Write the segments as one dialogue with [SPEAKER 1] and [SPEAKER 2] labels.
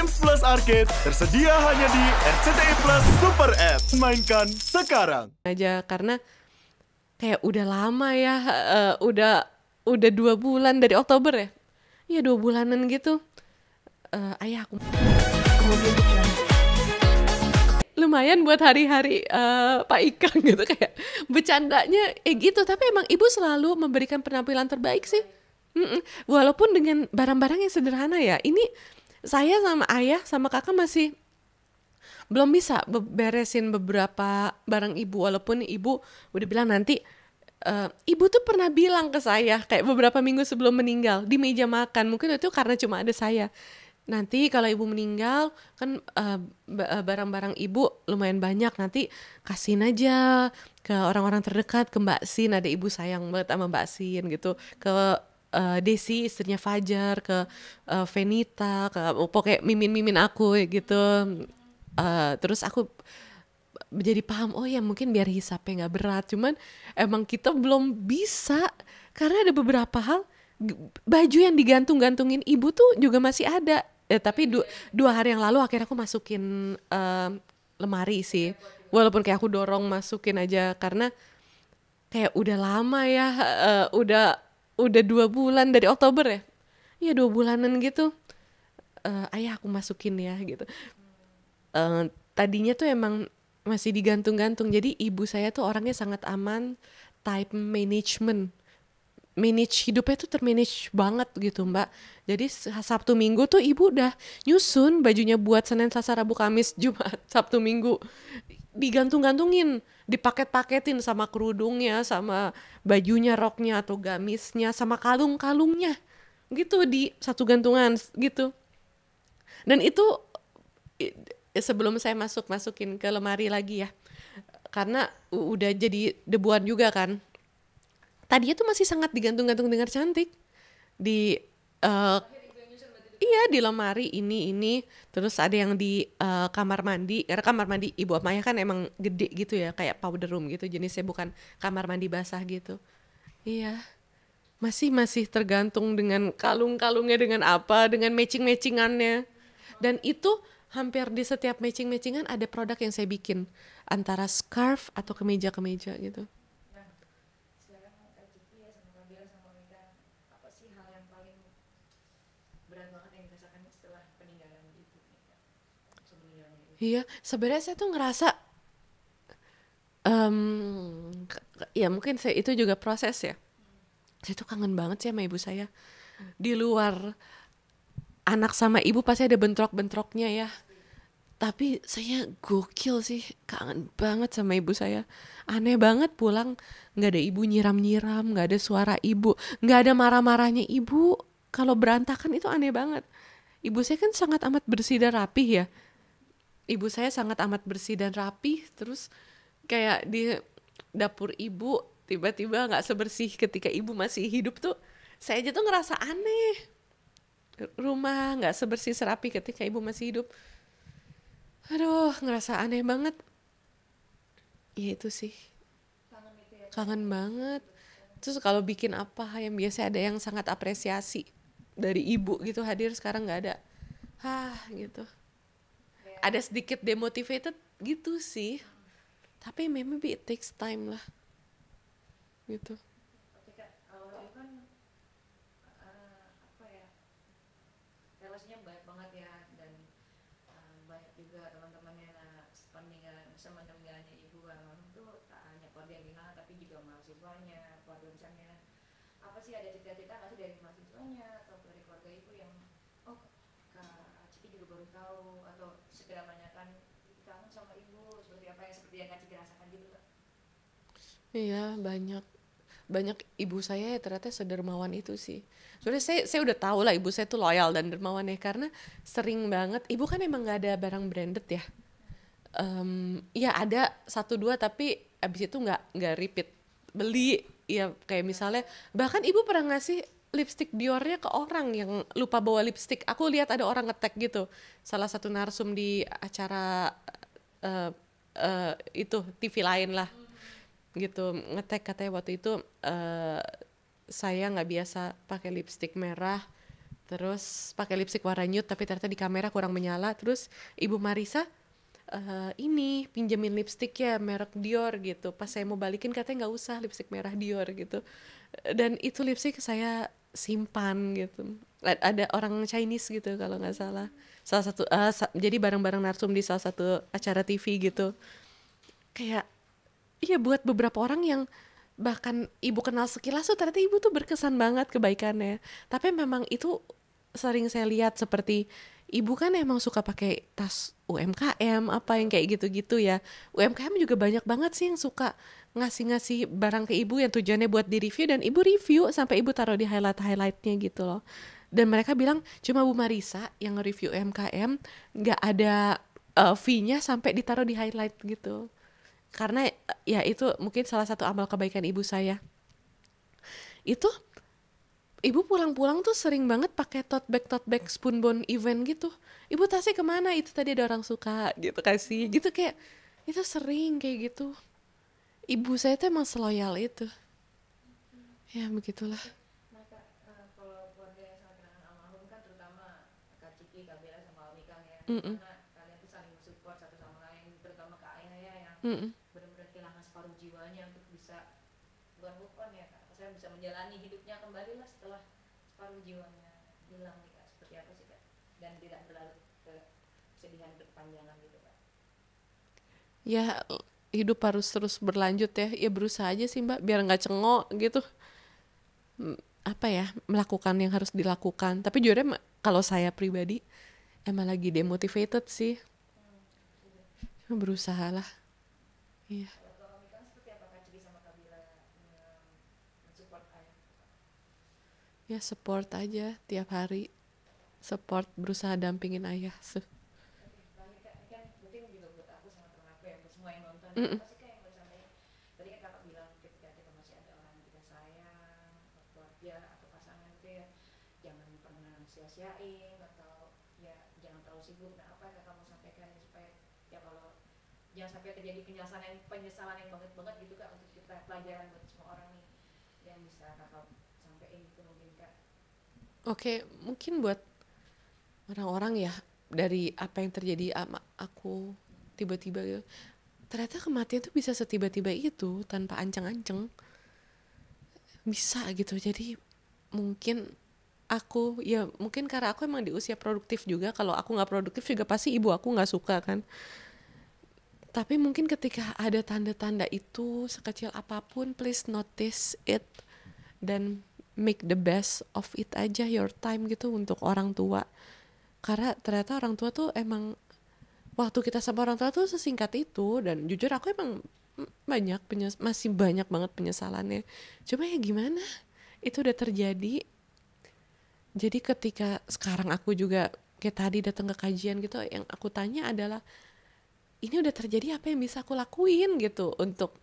[SPEAKER 1] Games Plus Arcade tersedia hanya di RCTI Plus Super App. Mainkan sekarang.
[SPEAKER 2] Aja karena kayak udah lama ya, udah 2 bulan dari Oktober ya. Iya 2 bulanan gitu. Ayah aku lumayan buat hari-hari Pak Ikang gitu, kayak bercandanya gitu, tapi emang ibu selalu memberikan penampilan terbaik sih. Walaupun dengan barang-barang yang sederhana ya. Ini saya sama ayah sama kakak masih belum bisa beresin beberapa barang ibu, walaupun ibu udah bilang nanti. Ibu tuh pernah bilang ke saya kayak beberapa minggu sebelum meninggal di meja makan, mungkin itu karena cuma ada saya. Nanti kalau ibu meninggal kan barang-barang ibu lumayan banyak, nanti kasihin aja ke orang-orang terdekat, ke Mbak Sin, ada ibu sayang banget sama Mbak Sin gitu, ke Desi istrinya Fajar, ke Venita, ke pokoknya mimin-mimin aku gitu. Terus aku jadi paham, oh ya mungkin biar hisapnya nggak berat, cuman emang kita belum bisa karena ada beberapa hal, baju yang digantung-gantungin ibu tuh juga masih ada. Tapi 2 hari yang lalu akhirnya aku masukin lemari sih, walaupun kayak aku dorong masukin aja karena kayak udah lama ya, udah 2 bulan dari Oktober ya. Iya 2 bulanan gitu. Ayah aku masukin ya gitu. Tadinya tuh emang masih digantung-gantung. Jadi ibu saya tuh orangnya sangat aman, type management. Manage hidupnya tuh termanage banget gitu Mbak. Jadi Sabtu Minggu tuh ibu udah nyusun bajunya buat Senin, Selasa, Rabu, Kamis, Jumat, Sabtu Minggu. Digantung-gantungin, dipaket-paketin sama kerudungnya, sama bajunya, roknya atau gamisnya, sama kalung-kalungnya. Gitu di satu gantungan gitu. Dan itu sebelum saya masukin ke lemari lagi ya, karena udah jadi debuan juga kan. Tadinya tuh masih sangat digantung-gantung dengan cantik di iya di lemari ini terus ada yang di kamar mandi, karena kamar mandi ibu Amaya kan emang gede gitu ya, kayak powder room gitu jenisnya, bukan kamar mandi basah gitu. Iya, masih tergantung dengan kalung-kalungnya, dengan apa, dengan matching-matchingannya. Dan itu hampir di setiap matching-matchingan ada produk yang saya bikin, antara scarf atau kemeja-kemeja gitu.
[SPEAKER 3] Nah, sekarang Cici ya sama Kabila sama Mika, apa sih hal yang paling berat banget yang dirasakan setelah peninggalan itu, Mika? Sebenarnya itu.
[SPEAKER 2] Iya, sebenarnya saya tuh ngerasa, ya mungkin saya itu juga proses ya. Saya tuh kangen banget sih sama ibu saya. Di luar anak sama ibu pasti ada bentrok-bentroknya ya. Tapi saya gokil sih, kangen banget sama ibu saya. Aneh banget pulang, gak ada ibu nyiram-nyiram, gak ada suara ibu, gak ada marah-marahnya ibu. Kalau berantakan itu aneh banget. Ibu saya kan sangat amat bersih dan rapih ya. Ibu saya sangat amat bersih dan rapih, terus kayak di dapur ibu tiba-tiba gak sebersih ketika ibu masih hidup tuh. Saya aja tuh ngerasa aneh. Rumah gak sebersih serapi ketika ibu masih hidup. Aduh, ngerasa aneh banget. Ya itu sih,
[SPEAKER 3] Kangen itu ya.
[SPEAKER 2] kangen banget. Terus kalau bikin apa yang biasa ada yang sangat apresiasi dari ibu gitu hadir, sekarang nggak ada. Gitu. Ada sedikit demotivated gitu sih. Tapi maybe it takes time lah. Gitu.
[SPEAKER 3] Ketika awal itu kan apa ya, relasinya baik banget ya, dan banyak juga teman-temannya. Nah, peninggalannya ibu almarhum tuh tak hanya keluarga yang kehilangan tapi juga mahasiswanya, keluarga besarnya. Apa sih, ada cerita-cerita nggak sih dari mahasiswanya atau dari keluarga ibu yang oh Kak Ciki juga baru tahu, atau segera menanyakan kangen sama ibu seperti apa, yang seperti yang Kak Ciki rasakan gitu Kak?
[SPEAKER 2] Iya, banyak ibu saya ya ternyata sedermawan itu sih. Soalnya saya udah tahu lah ibu saya tuh loyal dan dermawan ya, karena sering banget ibu kan emang nggak ada barang branded ya. Ya ada 1-2 tapi abis itu nggak repeat beli ya, kayak misalnya bahkan ibu pernah ngasih lipstick Diornya ke orang yang lupa bawa lipstick. Aku lihat ada orang nge-tag gitu, salah satu narsum di acara itu TV lain lah gitu, nge-tag katanya waktu itu saya nggak biasa pakai lipstick merah, Terus pakai lipstick warna nude tapi ternyata di kamera kurang menyala. Terus Ibu Marisa ini pinjemin lipstick ya merek Dior gitu. Pas saya mau balikin katanya nggak usah lipstick merah Dior gitu. Dan itu lipstick saya simpan gitu. Ada orang Chinese gitu kalau nggak salah. Salah satu jadi bareng-bareng narsum di salah satu acara TV gitu. Kayak iya buat beberapa orang yang bahkan ibu kenal sekilas tuh ternyata ibu tuh berkesan banget kebaikannya. Tapi memang itu sering saya lihat seperti ibu kan emang suka pakai tas UMKM apa yang kayak gitu-gitu ya. UMKM juga banyak banget sih yang suka ngasih-ngasih barang ke ibu yang tujuannya buat di review dan ibu review sampai ibu taruh di highlight-highlightnya gitu loh. Dan mereka bilang cuma Bu Marisa yang nge-review UMKM nggak ada fee-nya sampai ditaruh di highlight gitu. Karena ya itu mungkin salah satu amal kebaikan ibu saya. Itu ibu pulang-pulang tuh sering banget pakai tote bag spoonbone event gitu. Ibu tasnya kemana? Itu tadi ada orang suka gitu kasih gitu kayak itu sering kayak gitu. Ibu saya tuh emang seloyal itu. Ya begitulah.
[SPEAKER 3] Nah Kak, kalau keluarga yang sangat kenangan almarhum kan terutama Kak Ciki, Kak Bella sama Om Ikang ya,
[SPEAKER 2] Mm-mm.
[SPEAKER 3] dimana kalian tuh saling support satu sama lain, terutama Kak Ayah ya yang
[SPEAKER 2] Mm-mm.
[SPEAKER 3] benar-benar kehilangan separuh jiwanya untuk bisa bukan move on ya Kak, saya bisa menjalani hidupnya kembali lah setelah separuh jiwanya hilang nih Kak, seperti apa sih Kak? Dan tidak berlarut ke kesedihan berkepanjangan gitu Kak.
[SPEAKER 2] Ya hidup harus terus berlanjut ya. Ya berusaha aja sih Mbak biar nggak cengok gitu. Apa ya melakukan yang harus dilakukan. Tapi jujur kalau saya pribadi emang lagi demotivated sih. Cuma berusaha lah. Iya.
[SPEAKER 3] Kalau Om Ikang seperti apa Kak Ciki sama Kak Bella mensupport Ayah?
[SPEAKER 2] Ya support aja tiap hari. Support berusaha dampingin ayah.
[SPEAKER 3] Terakhir Kak, ini kan mungkin juga buat aku sama teman aku ya, buat semua yang nonton,
[SPEAKER 2] Mm-mm.
[SPEAKER 3] apa sih Kak yang mau disampaikan? Tadi kan Kakak bilang ketika kita masih ada orang yang kita sayang, keluarga atau pasangan itu ya, jangan pernah sia-siain atau ya jangan terlalu sibuk. Nah apa yang Kakak mau sampaikan ya, supaya ya kalau jangan sampai terjadi penyesalan yang banget gitu Kak, untuk kita pelajaran buat semua orang nih yang bisa Kakak sampaikan gitu mungkin Kak.
[SPEAKER 2] Oke, mungkin buat orang-orang ya dari apa yang terjadi sama aku tiba-tiba gitu. Ternyata kematian tuh bisa setiba-tiba itu tanpa ancang-ancang. Bisa gitu. Jadi mungkin aku ya mungkin karena aku emang di usia produktif juga. Kalau aku nggak produktif juga pasti ibu aku nggak suka kan. Tapi mungkin ketika ada tanda-tanda itu sekecil apapun, please notice it dan make the best of it aja your time gitu untuk orang tua. Karena ternyata orang tua tuh emang waktu kita sama orang tua tuh sesingkat itu dan jujur aku emang masih banyak banget penyesalannya. Cuma ya gimana? Itu udah terjadi. Jadi ketika sekarang aku juga kayak tadi datang ke kajian gitu, yang aku tanya adalah ini udah terjadi apa yang bisa aku lakuin gitu untuk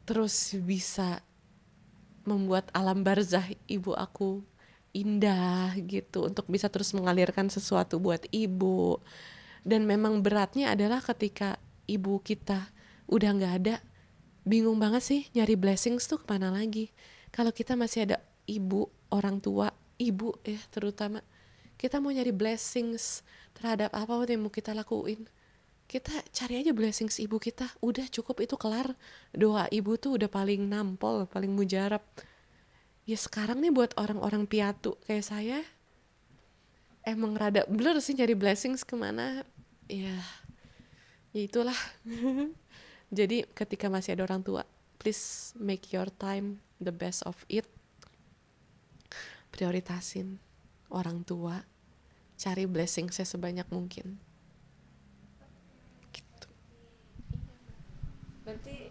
[SPEAKER 2] terus bisa membuat alam barzah ibu aku indah gitu, untuk bisa terus mengalirkan sesuatu buat ibu. Dan memang beratnya adalah ketika ibu kita udah nggak ada, bingung banget sih nyari blessings tuh kemana lagi. Kalau kita masih ada ibu, orang tua, ibu ya terutama, kita mau nyari blessings terhadap apa yang mau kita lakuin, kita cari aja blessings ibu kita, udah cukup itu kelar. Doa ibu tuh udah paling nampol, paling mujarab. Ya sekarang nih buat orang-orang piatu kayak saya emang rada blur sih nyari blessings kemana. Ya itulah. Jadi ketika masih ada orang tua, please make your time the best of it. Prioritasin orang tua, cari blessingsnya sebanyak mungkin gitu.
[SPEAKER 3] Berarti